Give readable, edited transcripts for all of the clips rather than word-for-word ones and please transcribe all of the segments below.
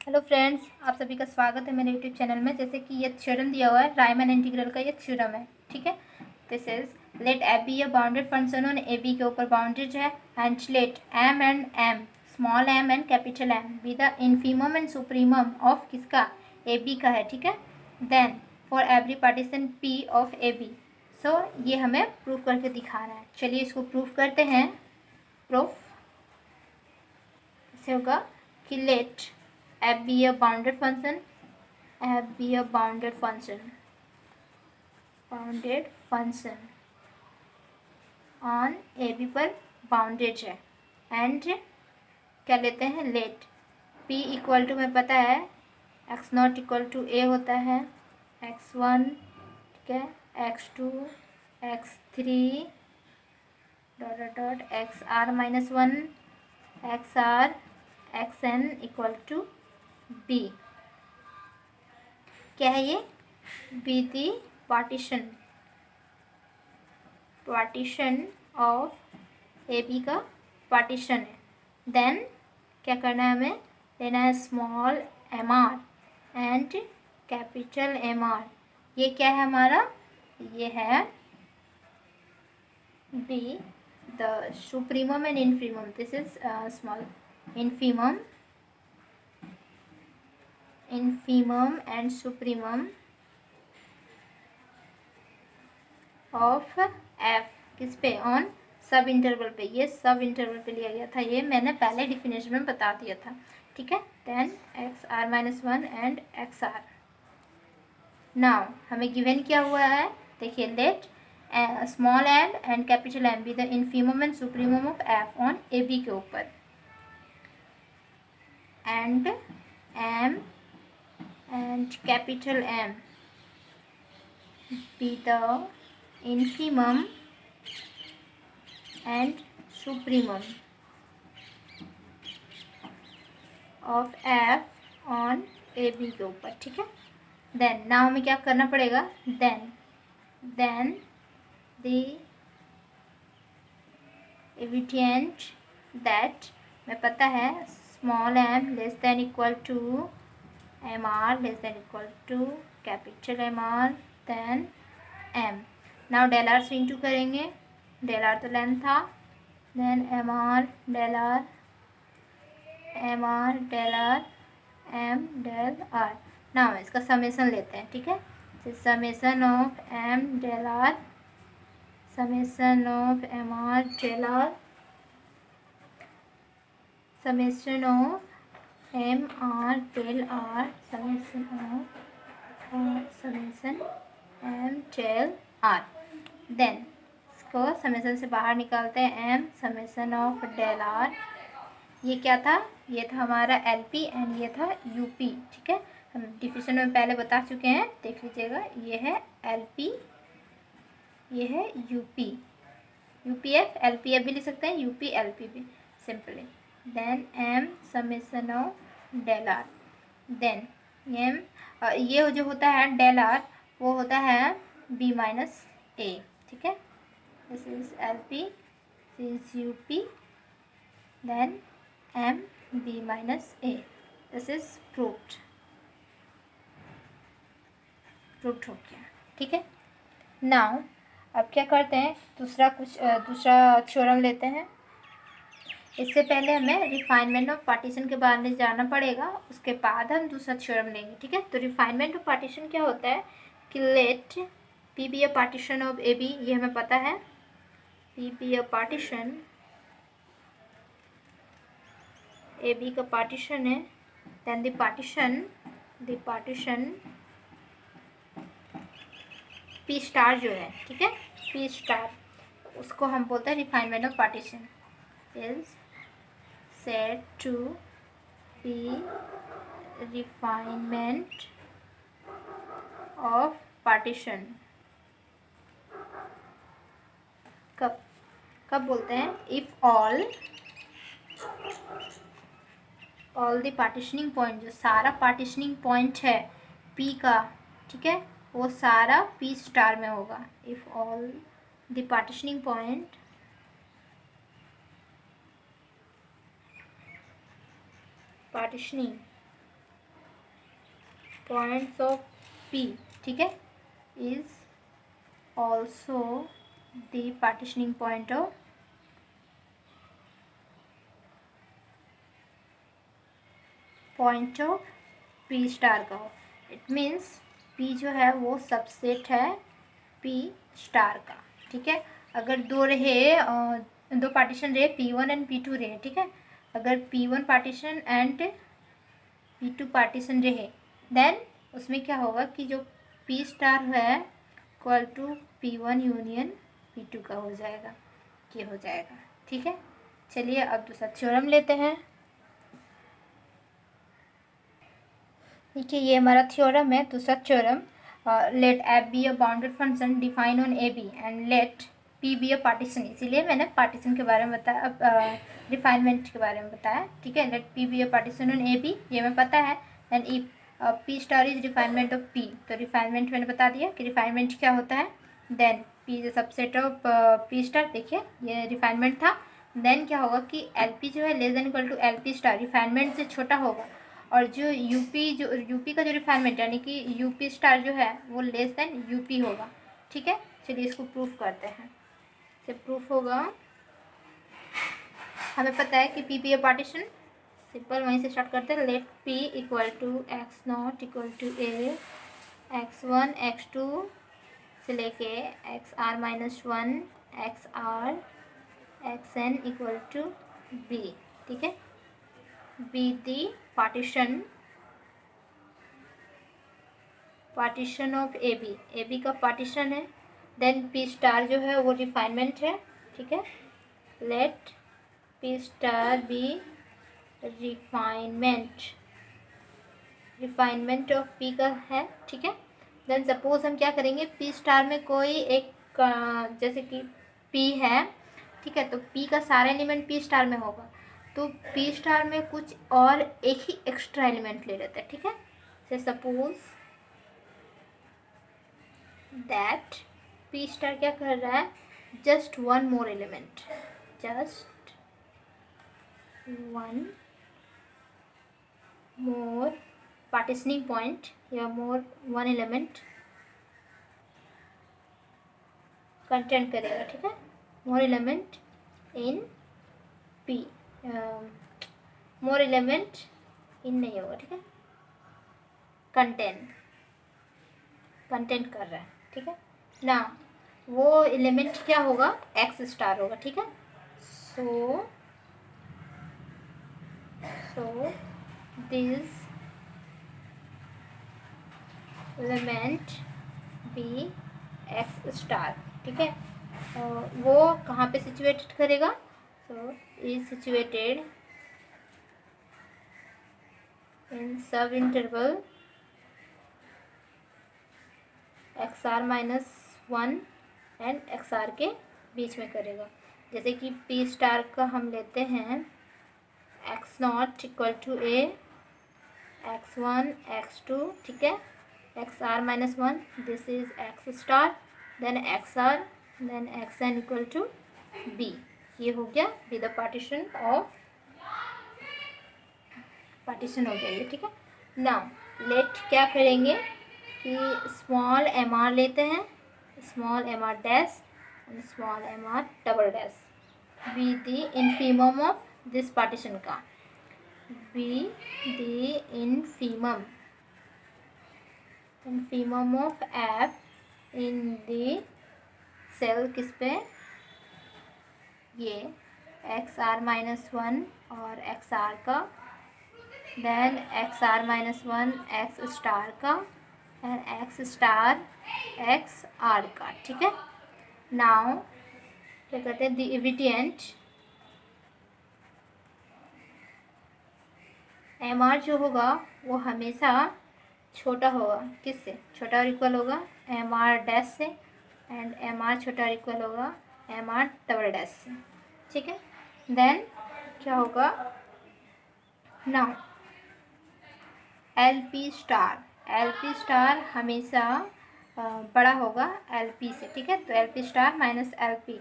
Hello friends, आप सभी का स्वागत है मेरे यूट्यूब चैनल में। जैसे कि ये थ्योरम दिया हुआ है, रायमन इंटीग्रल का ये थ्योरम है। ठीक है, this is let F be a bounded function on A b के ऊपर बाउंडेड है and let m and M, small m and capital M be the infimum and supremum of किसका, a B का है। ठीक है, then for every partition P of A b. So ये हमें प्रूफ करके दिखा रहा है। चलिए इसको प्रूफ करते हैं। प्रूफ से होगा कि late f be a bounded function, f be a bounded function on a b पर बाउंडेड है एंड क्या लेते हैं, लेट p इक्वल टू, हमें पता है x not equal to a होता है, x1, ठीक है, x2, x3 dot dot dot xr-1, xr xn equal to b। क्या है ये, be the partition of A B का पार्टीशन है। देन क्या करना है, हमें लेना है small M R and capital M r. ये क्या है हमारा, ये है be the supremum and infimum. This is small infimum and supremum of f, किस पे, ऑन सब इंटरवल पे। ये सब इंटरवल पे लिया गया था, ये मैंने पहले डिफिनेशन में बता दिया था। ठीक है, then xr-1 and xr। Now हमें गिवन क्या हुआ है, देखिए let small m and capital M be the infimum and supremum of f on A b के ऊपर and m and capital M be the infimum and supremum of f on a b के ऊपर। ठीक है, then now हमें क्या करना पड़ेगा, देन द एविडेंट दैट, मैं पता है small M less than equal to M R less than equal to capital M R then M. Now del R से इंटू करेंगे, डेल आर तो लेंथ था, then M R del R M del R. Now इसका summation लेते हैं। ठीक है, तो summation of M del R, summation of M R del R, summation of M R del R, summation M del R. Then इसको summation से बाहर निकालते हैं, M summation of del R. ये क्या था, ये था हमारा एल पी एंड ये था यू पी। ठीक है, हम डिफिनेशन में पहले बता चुके हैं, देख लीजिएगा। ये है एल पी, ये है U P, U P F, L P F भी लिख सकते हैं, यू पी एल पी भी simply. Then M summation of del R, then M ये जो होता है डेल आर वो होता है बी माइनस ए। ठीक है, this is L P, this is U P, then M B minus A. This is proved हो गया। ठीक है, नाउ अब क्या करते हैं, दूसरा थ्योरम लेते हैं। इससे पहले हमें रिफाइनमेंट ऑफ पार्टीशन के बारे में जानना पड़ेगा, उसके बाद हम दूसरा थ्योरम लेंगे। ठीक है, तो रिफाइनमेंट ऑफ पार्टीशन क्या होता है कि let P be a partition of A B, ये हमें पता है, P be a partition, A B का पार्टीशन है, then the partition P star जो है, ठीक है, पी स्टार, उसको हम बोलते हैं refinement of partition is said to be refinement of partition। कब बोलते हैं, if all the partitioning point, जो सारा पार्टीशनिंग पॉइंट है P का, ठीक है, वो सारा P स्टार में होगा। if all the partitioning point points of P, ठीक है, is also the partitioning point of P star का हो। इट मीन्स पी जो है वो सबसेट है पी स्टार का, ठीक है। अगर दो रहे, दो पार्टीशन रहे P1 एंड P2 रहे, ठीक है, अगर P1 partition and P2 partition रहे, देन उसमें क्या होगा कि जो P स्टार है equal to P1 union P2 का हो जाएगा, ये हो जाएगा, ठीक है। चलिए अब दूसरा थ्योरम लेते हैं। देखिए ये हमारा थ्योरम है, दूसरा theorem. Let F be a bounded function define on A B and let P be a partition, इसीलिए मैंने पार्टीशन के बारे में बताया, रिफाइनमेंट के बारे में बताया, ठीक है। Let P be a partition on A B, ये हमें पता है। And if P star is refinement of P, तो रिफाइनमेंट मैंने बता दिया कि रिफाइनमेंट क्या होता है। Then P is subset of P star, देखिए ये रिफाइनमेंट था। देन क्या होगा कि एल पी जो है less than equal to L P star, refinement से छोटा होगा, और जो यूपी का जो रिफाइनमेंट यानी कि यूपी स्टार जो है वो लेस देन यूपी होगा, ठीक है। चलिए इसको प्रूफ करते हैं। से प्रूफ होगा, हमें पता है कि P P a partition, simple वहीं से स्टार्ट करते हैं। Let P equal to X not equal to A, x1 x2 से लेके X are minus one, X R X N equal to B, ठीक है। Be the partition of A B का partition है। देन पी स्टार जो है वो refinement है, ठीक है। Let P star be refinement of P का है, ठीक है। देन सपोज हम क्या करेंगे, पी स्टार में कोई एक जैसे कि पी है, ठीक है, तो पी का सारा एलिमेंट पी स्टार में होगा, तो पी स्टार में कुछ और एक ही एक्स्ट्रा एलिमेंट ले लेते हैं, ठीक है। से सपोज दैट पी स्टार क्या कर रहा है, just one more element, just one more partitioning point या मोर वन एलिमेंट कंटेंट करेगा, ठीक है। मोर element in P, more element in नहीं होगा, ठीक है, कंटेंट कर रहा है, ठीक है ना। वो एलिमेंट क्या होगा, एक्स स्टार होगा, ठीक है। So this element be X star, ठीक है। वो कहाँ पे सिचुएटेड करेगा, so is situated in subinterval X are minus one and X R के बीच में करेगा। जैसे कि पी स्टार का हम लेते हैं X not equal to A, X one X two, ठीक है, X are minus one, this is X star, then x R, then X N equal to B, ये हो गया बी द पार्टीशन हो गया ये, ठीक है। नाउ लेट क्या करेंगे कि स्मॉल एम आर लेते हैं, small M R dash and small M R double dash, be the infimum of this partition का, be the infimum of f in the cell किस पे, ये एक्स आर माइनस वन और x r का, then x are minus one x star का and x star x r का, ठीक है। नाउ क्या कहते हैं, द इविडियंट एम आर जो होगा वो हमेशा छोटा होगा, किससे, छोटा और इक्वल होगा एम आर डैश से, एंड एम आर छोटा और इक्वल होगा एम आर डबल डैश से, ठीक है। देन क्या होगा, नाउ एल पी स्टार हमेशा बड़ा होगा एल पी से, ठीक है। तो L P star minus L P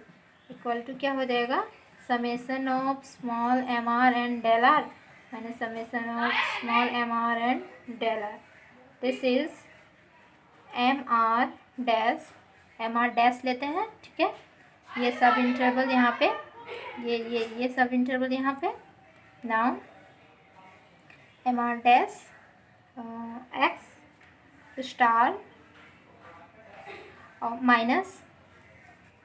equal to क्या हो जाएगा, summation of small M R and del R minus summation of small M R and del R, this is M are dash लेते हैं, ठीक है। ये सब इंटरवल यहाँ पे, ये सब इंटरवल यहाँ पे। Now M R dash X star और माइनस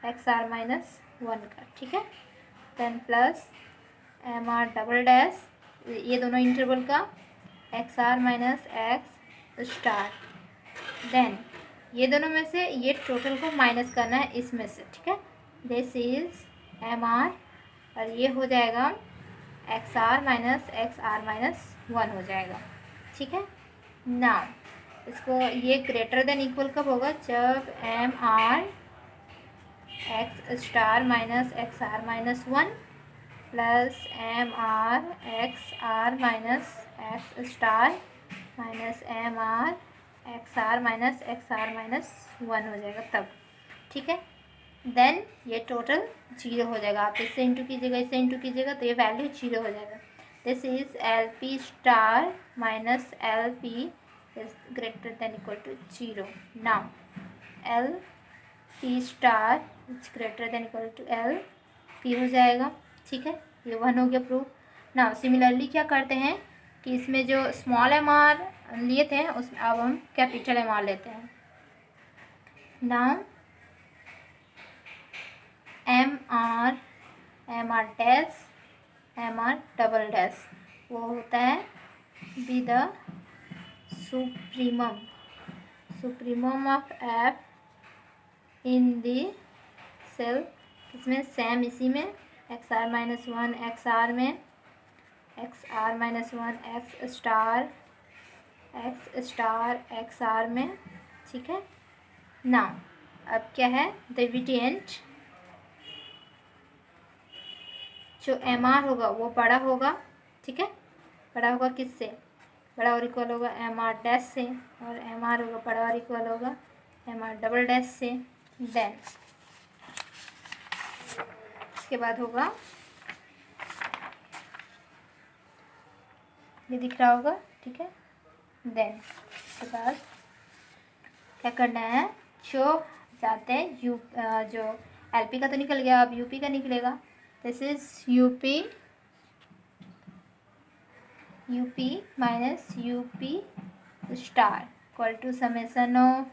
एक्स आर माइनस 1 का, ठीक है। Then plus M are double dash, ये दोनों इंटरवल का, X are minus X star. देन ये दोनों में से ये टोटल को माइनस करना है इसमें से, ठीक है। दिस इज एम आर और ये हो जाएगा एक्स आर माइनस -1 हो जाएगा, ठीक है। नाउ इसको ये ग्रेटर देन इक्वल कब होगा, जब M R X star minus X are minus 1 plus M R minus X star minus M R minus 1 हो जाएगा तब, ठीक है। देन ये टोटल 0 हो जाएगा। आप इससे इंटू कीजिएगा, इससे इंटू कीजिएगा तो ये वैल्यू 0 हो जाएगा। This is L P star minus L P is greater than equal to 0। Now L P star is greater than equal to L P हो जाएगा, ठीक है। ये 1 हो गया प्रूफ। नाउ सिमिलरली क्या करते हैं कि इसमें जो स्मॉल एम आर लिए थे उसमें अब हम कैपिटल एम आर लेते हैं। Now M R dash m are double dash, वो होता है be the supremum of f in the cell, इसमें सेम इसी में x are minus 1 x r में, x are minus 1 x star x r में, ठीक है। नाउ अब क्या है, डिविडेंट जो एम आर होगा वो बड़ा होगा, ठीक है। बड़ा होगा किससे, बड़ा और इक्वल होगा एम आर डैश से, और एम आर होगा बड़ा और इक्वल होगा एम आर डबल डैश से। देन इसके बाद होगा, ये दिख रहा होगा, ठीक है। देन इसके बाद क्या करना है, जो जाते हैं जो एलपी का तो निकल गया, अब यूपी का निकलेगा। This is U P minus U P star equal to summation of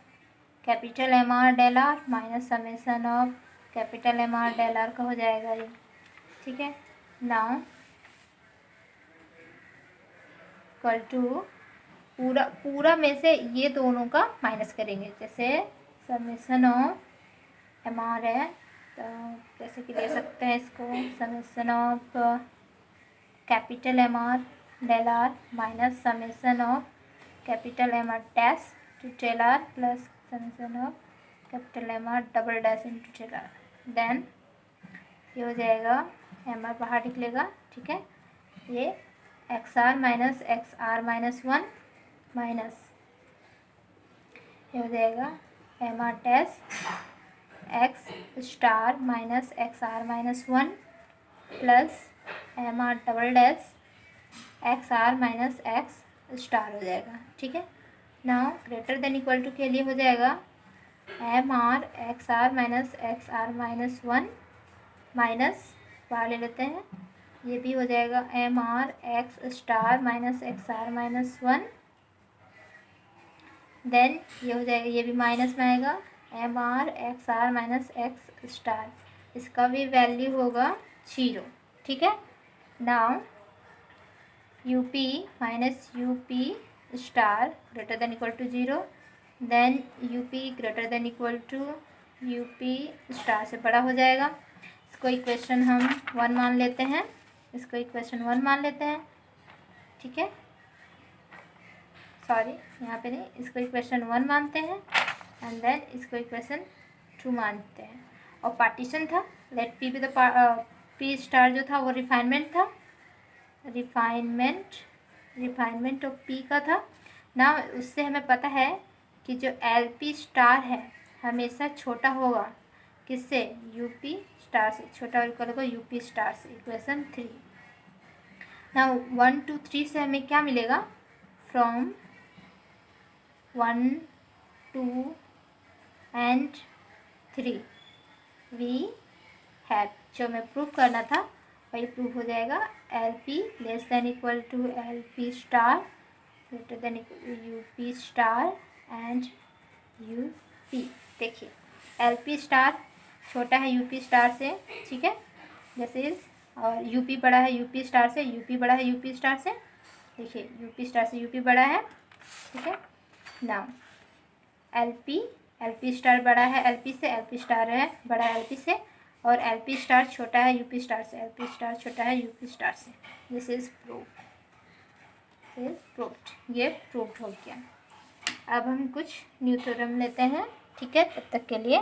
capital M R del R minus summation of capital M R del R का हो जाएगा ये, ठीक है। नाउ इक्वल टू पूरा में से ये दोनों का माइनस करेंगे। जैसे समेसन ऑफ एम आर है तो कैसे कि ले सकते हैं इसको, summation of capital M R del R minus summation of capital M R dash to del R plus summation of capital M R double dash into del R. देन ये हो जाएगा एम आर बाहर निकलेगा, ठीक है। ये एक्स आर माइनस -1 माइनस ये हो जाएगा M are dash X star minus X are minus 1 plus M are double dash X are minus X star हो जाएगा, ठीक है। Now greater than equal to के लिए हो जाएगा M R X are minus X are minus 1 minus बाहर ले लेते हैं, ये भी हो जाएगा M R X star minus X are minus 1। देन ये हो जाएगा, ये भी माइनस में आएगा M R X are minus X star, इसका भी वैल्यू होगा 0, ठीक है। Now U P minus U P star greater than equal to 0, then U P greater than equal to U P star से बड़ा हो जाएगा। इसको इक्वेशन हम 1 मान लेते हैं, इसको इक्वेशन 1 मान लेते हैं, ठीक है। सॉरी यहाँ पे नहीं, इसको इक्वेशन 1 मानते हैं एंड देन इसको इक्वेशन 2 मानते हैं। और पार्टीशन था, let P be the P star जो था वो रिफाइनमेंट था, रिफाइनमेंट ऑफ पी का था ना। उससे हमें पता है कि जो एल पी स्टार है हमेशा छोटा होगा किससे, यूपी स्टार से, छोटा और इक्वल होगा यूपी स्टार से। इक्वेशन 3 ना 1 2 3 से हमें क्या मिलेगा, फ्रॉम 1 2 and 3 वी हैव। जो हमें प्रूव करना था वही प्रूव हो जाएगा। L P less than equal to L P star greater than U P star and U P. देखिए एल पी स्टार छोटा है यू पी स्टार से, ठीक है, दिस इज, और यू पी बड़ा है यू पी स्टार से, यू पी बड़ा है यू पी स्टार से। देखिए यू पी स्टार से यू पी बड़ा है, ठीक है। नाउ एल पी स्टार बड़ा है एल पी से, एल पी स्टार है बड़ा है एल पी से, और एल पी स्टार छोटा है यू पी स्टार से, एल पी स्टार छोटा है यू पी स्टार से। दिस इज प्रूव्ड, ये प्रूव्ड हो गया। अब हम कुछ न्यू थ्योरम लेते हैं, ठीक है। तब तक के लिए